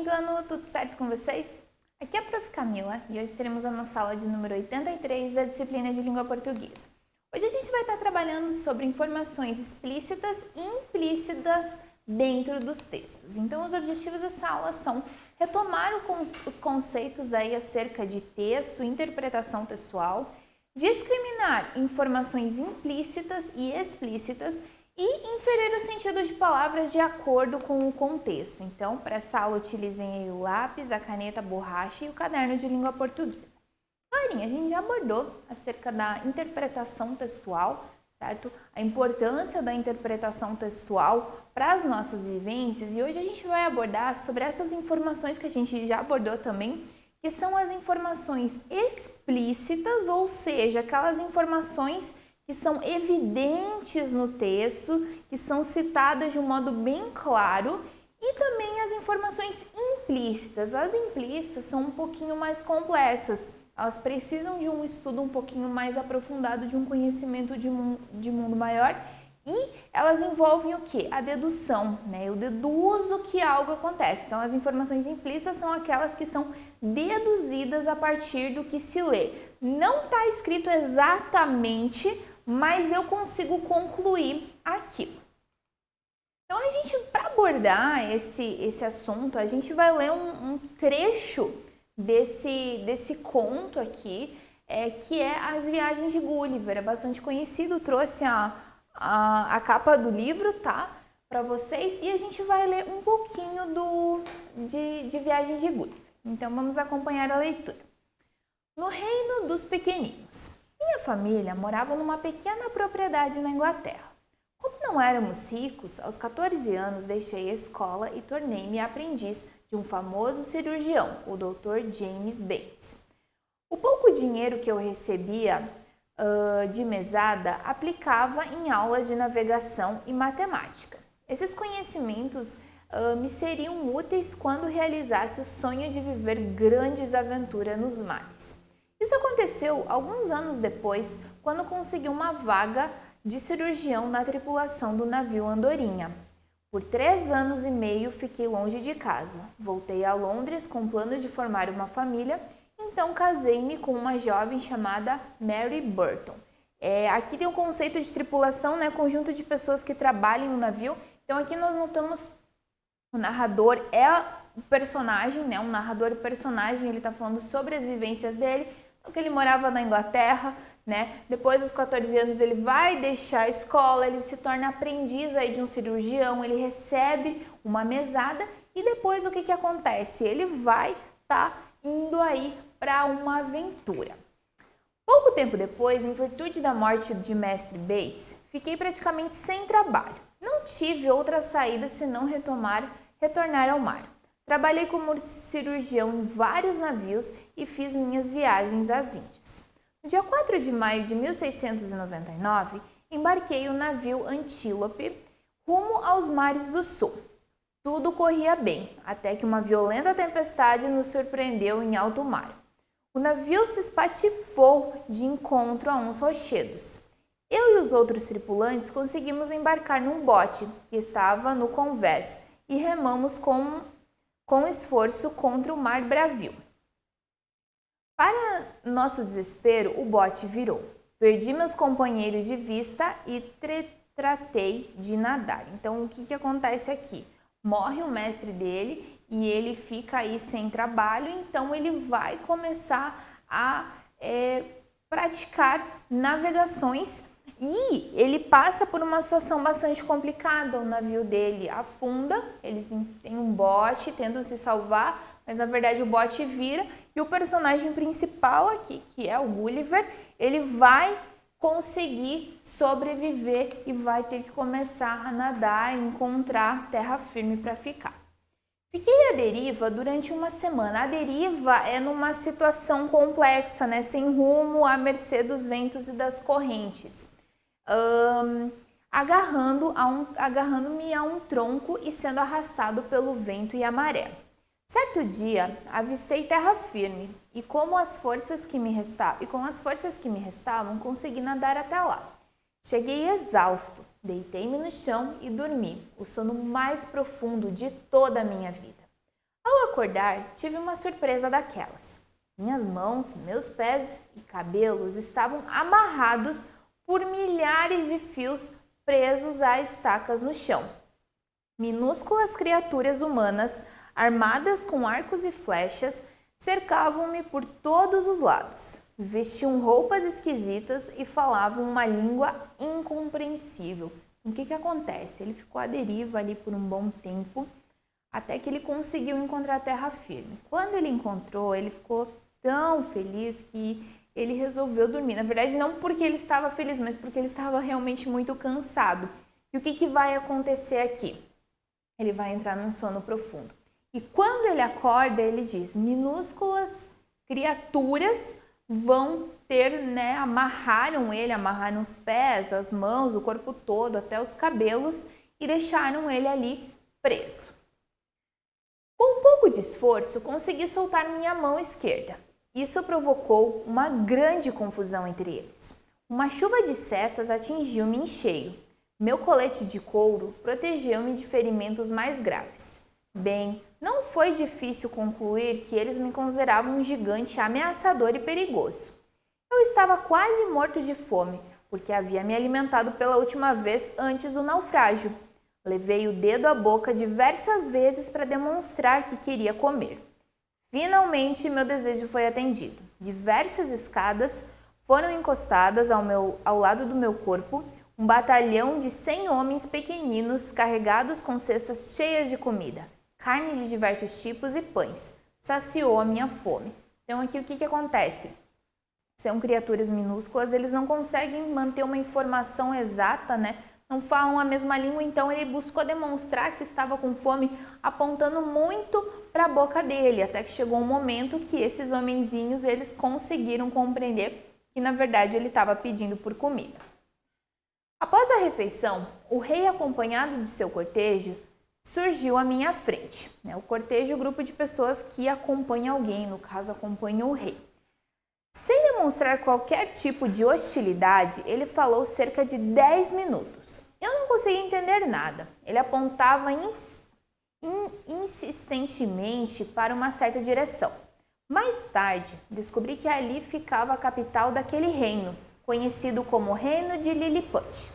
quinto ano, tudo certo com vocês? Aqui é a Prof. Camila e hoje teremos a nossa aula de número 83 da disciplina de língua portuguesa. Hoje a gente vai estar trabalhando sobre informações explícitas e implícitas dentro dos textos. Então, os objetivos dessa aula são retomar os conceitos aí acerca de texto, interpretação textual, discriminar informações implícitas e explícitas e inferir o sentido de palavras de acordo com o contexto. Então, para essa aula, utilizem o lápis, a caneta, a borracha e o caderno de língua portuguesa. Clarinha, a gente já abordou acerca da interpretação textual, certo? A importância da interpretação textual para as nossas vivências e hoje a gente vai abordar sobre essas informações que a gente já abordou também, que são as informações explícitas, ou seja, aquelas informações que são evidentes no texto, que são citadas de um modo bem claro, e também as informações implícitas. As implícitas são um pouquinho mais complexas, elas precisam de um estudo um pouquinho mais aprofundado, de um conhecimento de mundo maior, e elas envolvem o quê? A dedução, né? Eu deduzo que algo acontece. Então, as informações implícitas são aquelas que são deduzidas a partir do que se lê. Não está escrito exatamente, mas eu consigo concluir aquilo. Então, para abordar esse assunto, a gente vai ler um trecho desse conto aqui, que é As Viagens de Gulliver. É bastante conhecido, trouxe a capa do livro, tá? Para vocês, e a gente vai ler um pouquinho de Viagens de Gulliver. Então, vamos acompanhar a leitura. No reino dos pequeninos. Minha família morava numa pequena propriedade na Inglaterra. Como não éramos ricos, aos 14 anos deixei a escola e tornei-me aprendiz de um famoso cirurgião, o Dr. James Bates. O pouco dinheiro que eu recebia de mesada aplicava em aulas de navegação e matemática. Esses conhecimentos me seriam úteis quando realizasse o sonho de viver grandes aventuras nos mares. Isso aconteceu alguns anos depois, quando consegui uma vaga de cirurgião na tripulação do navio Andorinha. Por 3 anos e meio fiquei longe de casa. Voltei a Londres com planos de formar uma família, então casei-me com uma jovem chamada Mary Burton. Aqui tem o conceito de tripulação, né? Conjunto de pessoas que trabalham no navio. Então aqui nós notamos o narrador é o personagem, né? Um narrador personagem, ele está falando sobre as vivências dele, que ele morava na Inglaterra, né? Depois dos 14 anos ele vai deixar a escola, ele se torna aprendiz aí de um cirurgião, ele recebe uma mesada e depois o que acontece? Ele vai indo aí para uma aventura. Pouco tempo depois, em virtude da morte de Mestre Bates, fiquei praticamente sem trabalho. Não tive outra saída senão retornar ao mar. Trabalhei como cirurgião em vários navios e fiz minhas viagens às Índias. No dia 4 de maio de 1699, embarquei o navio Antílope rumo aos mares do sul. Tudo corria bem, até que uma violenta tempestade nos surpreendeu em alto mar. O navio se espatifou de encontro a uns rochedos. Eu e os outros tripulantes conseguimos embarcar num bote que estava no convés e remamos com esforço contra o mar bravio. Para nosso desespero, o bote virou. Perdi meus companheiros de vista e tratei de nadar. Então, o que acontece aqui? Morre o mestre dele e ele fica aí sem trabalho, então ele vai começar a praticar navegações e ele passa por uma situação bastante complicada. O navio dele afunda, eles têm um bote, tentam se salvar, mas na verdade o bote vira e o personagem principal aqui, que é o Gulliver, ele vai conseguir sobreviver e vai ter que começar a nadar e encontrar terra firme para ficar. Fiquei à deriva durante uma semana. A deriva é numa situação complexa, né? Sem rumo, à mercê dos ventos e das correntes. Agarrando-me a um tronco e sendo arrastado pelo vento e a maré. Certo dia, avistei terra firme e com as forças que me restavam, consegui nadar até lá. Cheguei exausto, deitei-me no chão e dormi, o sono mais profundo de toda a minha vida. Ao acordar, tive uma surpresa daquelas. Minhas mãos, meus pés e cabelos estavam amarrados por milhares de fios presos a estacas no chão. Minúsculas criaturas humanas, armadas com arcos e flechas, cercavam-me por todos os lados. Vestiam roupas esquisitas e falavam uma língua incompreensível. O que acontece? Ele ficou à deriva ali por um bom tempo, até que ele conseguiu encontrar terra firme. Quando ele encontrou, ele ficou tão feliz que ele resolveu dormir. Na verdade, não porque ele estava feliz, mas porque ele estava realmente muito cansado. E o que vai acontecer aqui? Ele vai entrar num sono profundo. E quando ele acorda, ele diz, minúsculas criaturas vão ter, amarraram os pés, as mãos, o corpo todo, até os cabelos e deixaram ele ali preso. Com um pouco de esforço, consegui soltar minha mão esquerda. Isso provocou uma grande confusão entre eles. Uma chuva de setas atingiu-me em cheio. Meu colete de couro protegeu-me de ferimentos mais graves. Bem, não foi difícil concluir que eles me consideravam um gigante ameaçador e perigoso. Eu estava quase morto de fome, porque havia me alimentado pela última vez antes do naufrágio. Levei o dedo à boca diversas vezes para demonstrar que queria comer. Finalmente, meu desejo foi atendido. Diversas escadas foram encostadas ao lado do meu corpo, um batalhão de 100 homens pequeninos carregados com cestas cheias de comida, carne de diversos tipos e pães. Saciou a minha fome. Então aqui o que acontece? São criaturas minúsculas, eles não conseguem manter uma informação exata, Não falam a mesma língua, então ele buscou demonstrar que estava com fome, apontando muito para a boca dele, até que chegou um momento que esses homenzinhos, eles conseguiram compreender que na verdade ele estava pedindo por comida. Após a refeição, o rei, acompanhado de seu cortejo, surgiu à minha frente. O cortejo é o grupo de pessoas que acompanha alguém, no caso acompanha o rei. Sem demonstrar qualquer tipo de hostilidade, ele falou cerca de 10 minutos. Eu não consegui entender nada. Ele apontava insistentemente para uma certa direção. Mais tarde, descobri que ali ficava a capital daquele reino, conhecido como Reino de Lilliput.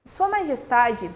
Sua Majestade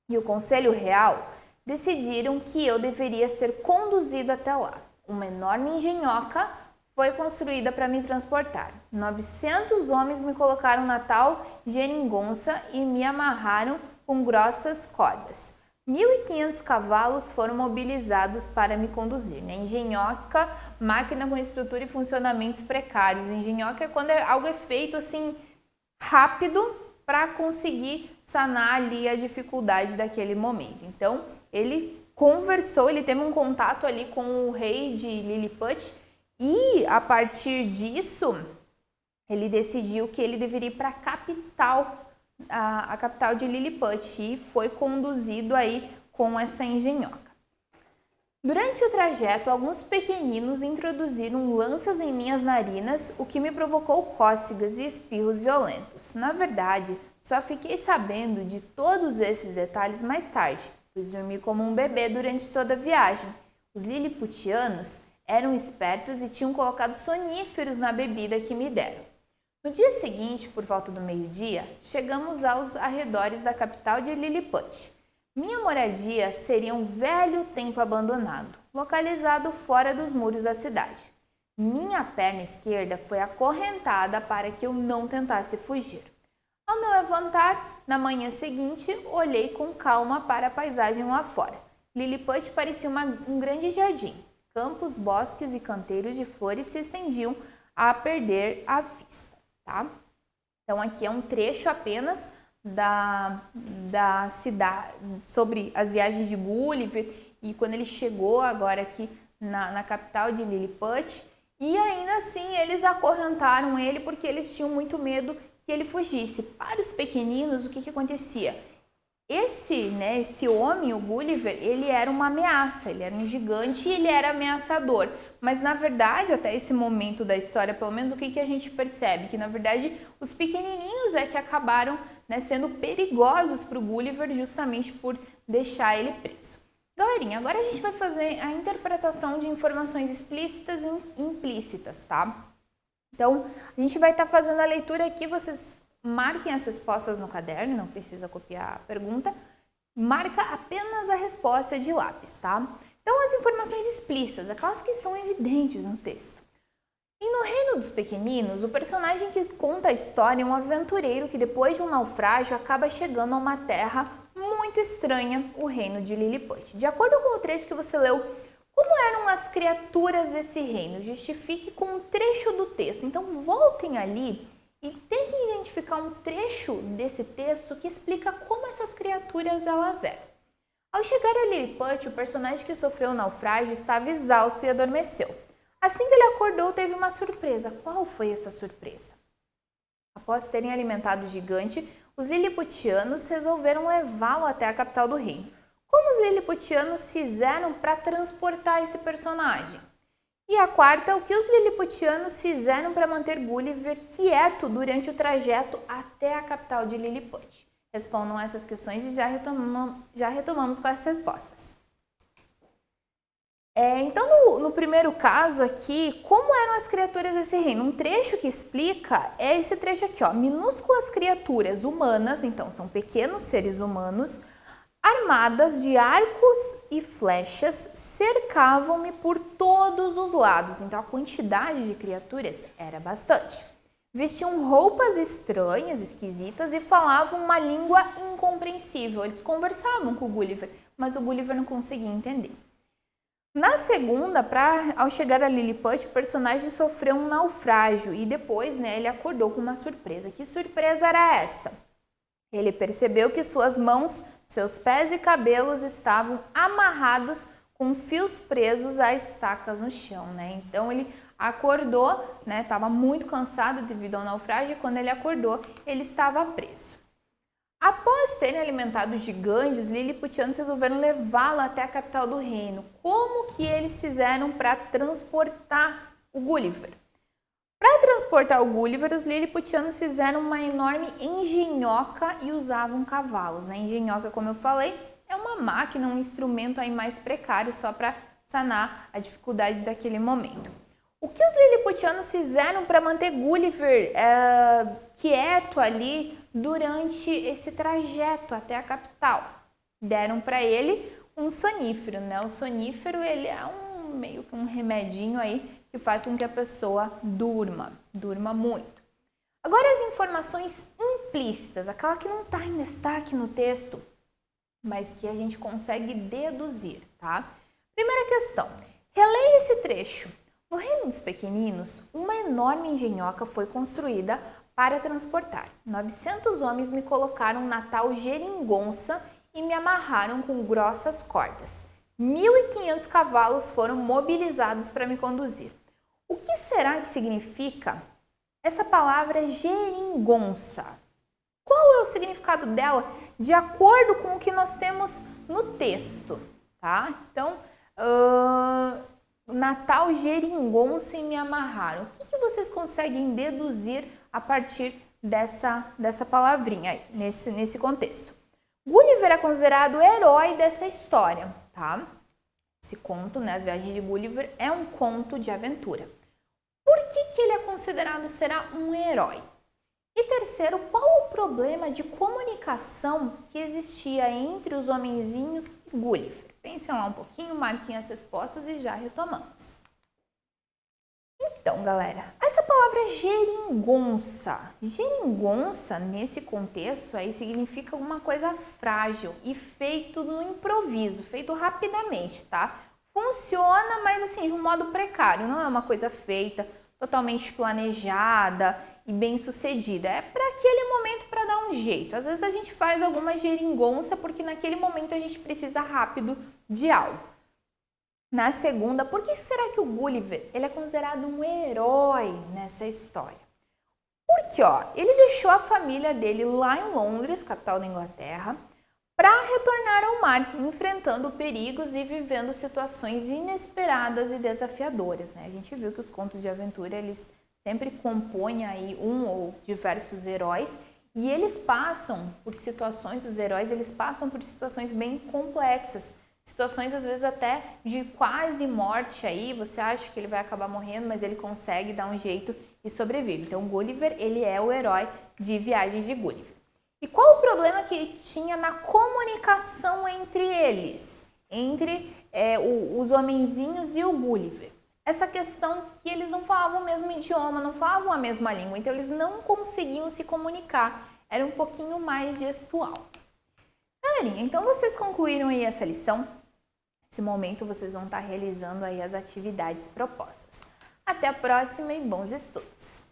e o Conselho Real decidiram que eu deveria ser conduzido até lá. Uma enorme engenhoca foi construída para me transportar. 900 homens me colocaram na tal geringonça e me amarraram com grossas cordas. 1.500 cavalos foram mobilizados para me conduzir. Engenhoca, máquina com estrutura e funcionamentos precários. Engenhoca é quando algo é feito assim rápido para conseguir sanar ali a dificuldade daquele momento. Então, ele conversou, ele teve um contato ali com o rei de Lilliput e, a partir disso, ele decidiu que ele deveria ir para a capital de Lilliput e foi conduzido aí com essa engenhoca. Durante o trajeto, alguns pequeninos introduziram lanças em minhas narinas, o que me provocou cócegas e espirros violentos. Na verdade, só fiquei sabendo de todos esses detalhes mais tarde, pois dormi como um bebê durante toda a viagem. Os liliputianos eram espertos e tinham colocado soníferos na bebida que me deram. No dia seguinte, por volta do meio-dia, chegamos aos arredores da capital de Lilliput. Minha moradia seria um velho templo abandonado, localizado fora dos muros da cidade. Minha perna esquerda foi acorrentada para que eu não tentasse fugir. Ao me levantar, na manhã seguinte, olhei com calma para a paisagem lá fora. Lilliput parecia um grande jardim. Campos, bosques e canteiros de flores se estendiam a perder a vista. Tá? Então aqui é um trecho apenas da cidade, sobre as viagens de Gulliver e quando ele chegou agora aqui na capital de Lilliput, e ainda assim eles acorrentaram ele porque eles tinham muito medo que ele fugisse. Para os pequeninos, o que acontecia? Esse homem, o Gulliver, ele era uma ameaça, ele era um gigante e ele era ameaçador. Mas, na verdade, até esse momento da história, pelo menos o que a gente percebe? Que, na verdade, os pequenininhos é que acabaram sendo perigosos para o Gulliver justamente por deixar ele preso. Então, Galerinha, agora a gente vai fazer a interpretação de informações explícitas e implícitas, tá? Então, a gente vai estar fazendo a leitura aqui, vocês marquem as respostas no caderno, não precisa copiar a pergunta, marca apenas a resposta de lápis, tá? Então, as informações explícitas, aquelas que estão evidentes no texto. E no Reino dos Pequeninos, o personagem que conta a história é um aventureiro que depois de um naufrágio acaba chegando a uma terra muito estranha, o reino de Lilliput. De acordo com o trecho que você leu, como eram as criaturas desse reino? Justifique com um trecho do texto. Então, voltem ali e tentem identificar um trecho desse texto que explica como essas criaturas elas eram. Ao chegar a Lilliput, o personagem que sofreu o naufrágio estava exausto e adormeceu. Assim que ele acordou, teve uma surpresa. Qual foi essa surpresa? Após terem alimentado o gigante, os liliputianos resolveram levá-lo até a capital do reino. Como os liliputianos fizeram para transportar esse personagem? E a quarta, o que os liliputianos fizeram para manter Gulliver quieto durante o trajeto até a capital de Lilliput? Respondam essas questões e já retomamos com as respostas. Então, no primeiro caso aqui, como eram as criaturas desse reino? Um trecho que explica é esse trecho aqui, ó. Minúsculas criaturas humanas, então são pequenos seres humanos, armadas de arcos e flechas, cercavam-me por todos os lados. Então, a quantidade de criaturas era bastante. Vestiam roupas estranhas, esquisitas e falavam uma língua incompreensível. Eles conversavam com o Gulliver, mas o Gulliver não conseguia entender. Na segunda, ao chegar a Lilliput, o personagem sofreu um naufrágio e depois, ele acordou com uma surpresa. Que surpresa era essa? Ele percebeu que suas mãos, seus pés e cabelos estavam amarrados com fios presos a estacas no chão, Então ele acordou, estava muito cansado devido ao naufrágio e quando ele acordou, ele estava preso. Após terem alimentado os gigantes, os liliputianos resolveram levá-lo até a capital do reino. Como que eles fizeram para transportar o Gulliver? Para transportar o Gulliver, os liliputianos fizeram uma enorme engenhoca e usavam cavalos. Engenhoca, como eu falei, é uma máquina, um instrumento aí mais precário só para sanar a dificuldade daquele momento. O que os liliputianos fizeram para manter Gulliver quieto ali durante esse trajeto até a capital? Deram para ele um sonífero, O sonífero, ele é meio que um remedinho aí que faz com que a pessoa durma muito. Agora as informações implícitas, aquela que não está em destaque no texto, mas que a gente consegue deduzir, tá? Primeira questão, releia esse trecho. No Reino dos Pequeninos, uma enorme engenhoca foi construída para transportar. 900 homens me colocaram na tal geringonça e me amarraram com grossas cordas. 1.500 cavalos foram mobilizados para me conduzir. O que será que significa essa palavra geringonça? Qual é o significado dela de acordo com o que nós temos no texto, tá? Então, Natal geringonça e me amarraram. O que vocês conseguem deduzir a partir dessa palavrinha aí, nesse contexto? Gulliver é considerado o herói dessa história, tá? Esse conto, As Viagens de Gulliver, é um conto de aventura. Por que ele é considerado será um herói? E terceiro, qual o problema de comunicação que existia entre os homenzinhos e Gulliver? Pensem lá um pouquinho, marquem as respostas e já retomamos. Então, galera, essa palavra é geringonça. Geringonça, nesse contexto, aí significa alguma coisa frágil e feito no improviso, feito rapidamente, tá? Funciona, mas assim, de um modo precário, não é uma coisa feita, totalmente planejada e bem sucedida. É para aquele momento, para dar um jeito. Às vezes a gente faz alguma geringonça porque naquele momento a gente precisa rápido de algo. Na segunda, por que será que o Gulliver ele é considerado um herói nessa história? Porque ele deixou a família dele lá em Londres, capital da Inglaterra, para retornar ao mar, enfrentando perigos e vivendo situações inesperadas e desafiadoras. A gente viu que os contos de aventura eles sempre compõem aí um ou diversos heróis e eles passam por situações, os heróis eles passam por situações bem complexas, situações às vezes até de quase morte aí, você acha que ele vai acabar morrendo, mas ele consegue dar um jeito e sobrevive. Então Gulliver, ele é o herói de Viagens de Gulliver. E qual o problema que tinha na comunicação entre eles? Entre os homenzinhos e o Gulliver? Essa questão que eles não falavam o mesmo idioma, não falavam a mesma língua, então eles não conseguiam se comunicar, era um pouquinho mais gestual. Galerinha, então vocês concluíram aí essa lição? Nesse momento vocês vão estar realizando aí as atividades propostas. Até a próxima e bons estudos!